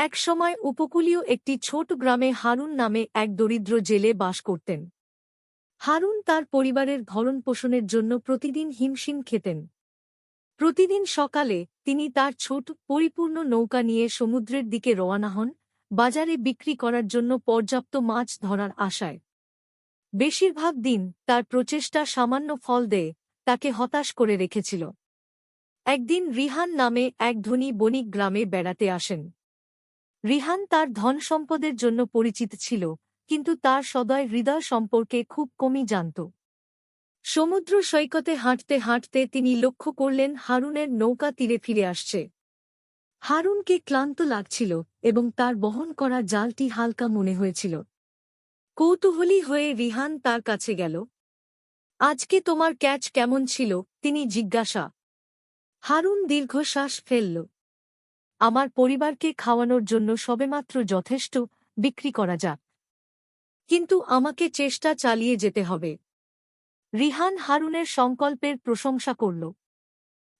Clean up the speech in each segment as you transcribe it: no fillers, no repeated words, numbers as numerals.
একসময় উপকূলীয় একটি ছোট গ্রামে হারুন নামে এক দরিদ্র জেলে বাস করতেন। হারুন তার পরিবারের ভরণপোষণের জন্য প্রতিদিন হিমশিম খেতেন। প্রতিদিন সকালে তিনি তার ছোট পরিপূর্ণ নৌকা নিয়ে সমুদ্রের দিকে রওনা হন, বাজারে বিক্রি করার জন্য পর্যাপ্ত মাছ ধরার আশায়। বেশিরভাগ দিন তার প্রচেষ্টা সামান্য ফল দেয় তাকে হতাশ করে রেখেছিল। একদিন রিহান নামে এক ধনী বণিক গ্রামে বেড়াতে আসেন। রিহান তার ধন সম্পদের জন্য পরিচিত ছিল, কিন্তু তার সদয় হৃদয় সম্পর্কে খুব কমই জানত। সমুদ্র সৈকতে হাঁটতে হাঁটতে তিনি লক্ষ্য করলেন হারুনের নৌকা তীরে ফিরে আসছে। হারুনকে ক্লান্ত লাগছিল এবং তার বহন করা জালটি হালকা মনে হয়েছিল। কৌতূহলী হয়ে রিহান তার কাছে গেল। আজকে তোমার ক্যাচ কেমন ছিল? তিনি জিজ্ঞাসা। হারুন দীর্ঘশ্বাস ফেলল। আমার পরিবারকে খাওয়ানোর জন্য সবেমাত্র যথেষ্ট, বিক্রি করা যাক। কিন্তু আমাকে চেষ্টা চালিয়ে যেতে হবে। রিহান হারুনের সংকল্পের প্রশংসা করল।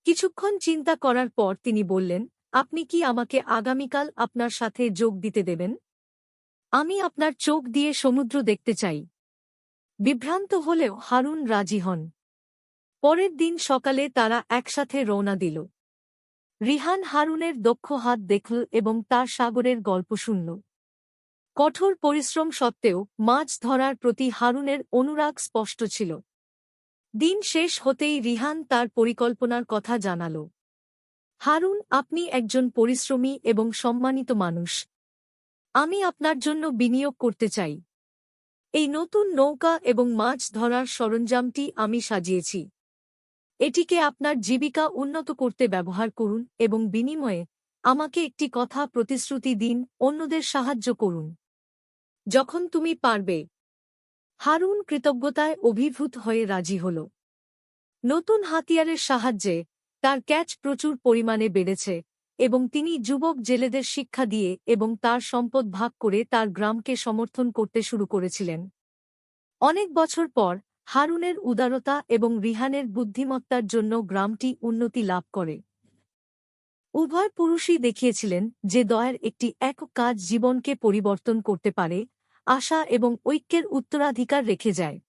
কিছুক্ষণ চিন্তা করার পর তিনি বললেন, আপনি কি আমাকে আগামীকাল আপনার সাথে যোগ দিতে দেবেন? আমি আপনার চোখ দিয়ে সমুদ্র দেখতে চাই। বিভ্রান্ত হলেও হারুন রাজি হন। পরের দিন সকালে তারা একসাথে রওনা দিল। রিহান হারুনের দক্ষ হাত দেখল এবং তার সাগরের গল্প শুনল। কঠোর পরিশ্রম সত্ত্বেও মাছ ধরার প্রতি হারুনের অনুরাগ স্পষ্ট ছিল। দিন শেষ হতেই রিহান তার পরিকল্পনার কথা জানাল। হারুন, আপনি একজন পরিশ্রমী এবং সম্মানিত মানুষ। আমি আপনার জন্য বিনিয়োগ করতে চাই। এই নতুন নৌকা এবং মাছ ধরার সরঞ্জামটি আমি সাজিয়েছি। এটিকে আপনার জীবিকা উন্নত করতে ব্যবহার করুন এবং বিনিময়ে আমাকে একটি কথা প্রতিশ্রুতি দিন, অন্যদের সাহায্য করুন। যখন তুমি পারবে। হারুন কৃতজ্ঞতায় অভিভূত হয়ে রাজি হল। নতুন হাতিয়ারের সাহায্যে তার ক্যাচ প্রচুর পরিমাণে বেড়েছে এবং তিনি যুবক জেলেদের শিক্ষা দিয়ে এবং তার সম্পদ ভাগ করে তার গ্রামকে সমর্থন করতে শুরু করেছিলেন। অনেক বছর পর হারুনের উদারতা এবং রিহানের বুদ্ধিমত্তার জন্য গ্রামটি উন্নতি লাভ করে। উভয় পুরুষই দেখিয়েছিলেন যে দয়ার একটি একক কাজ জীবনকে পরিবর্তন করতে পারে, আশা এবং ঐক্যের উত্তরাধিকার রেখে যায়।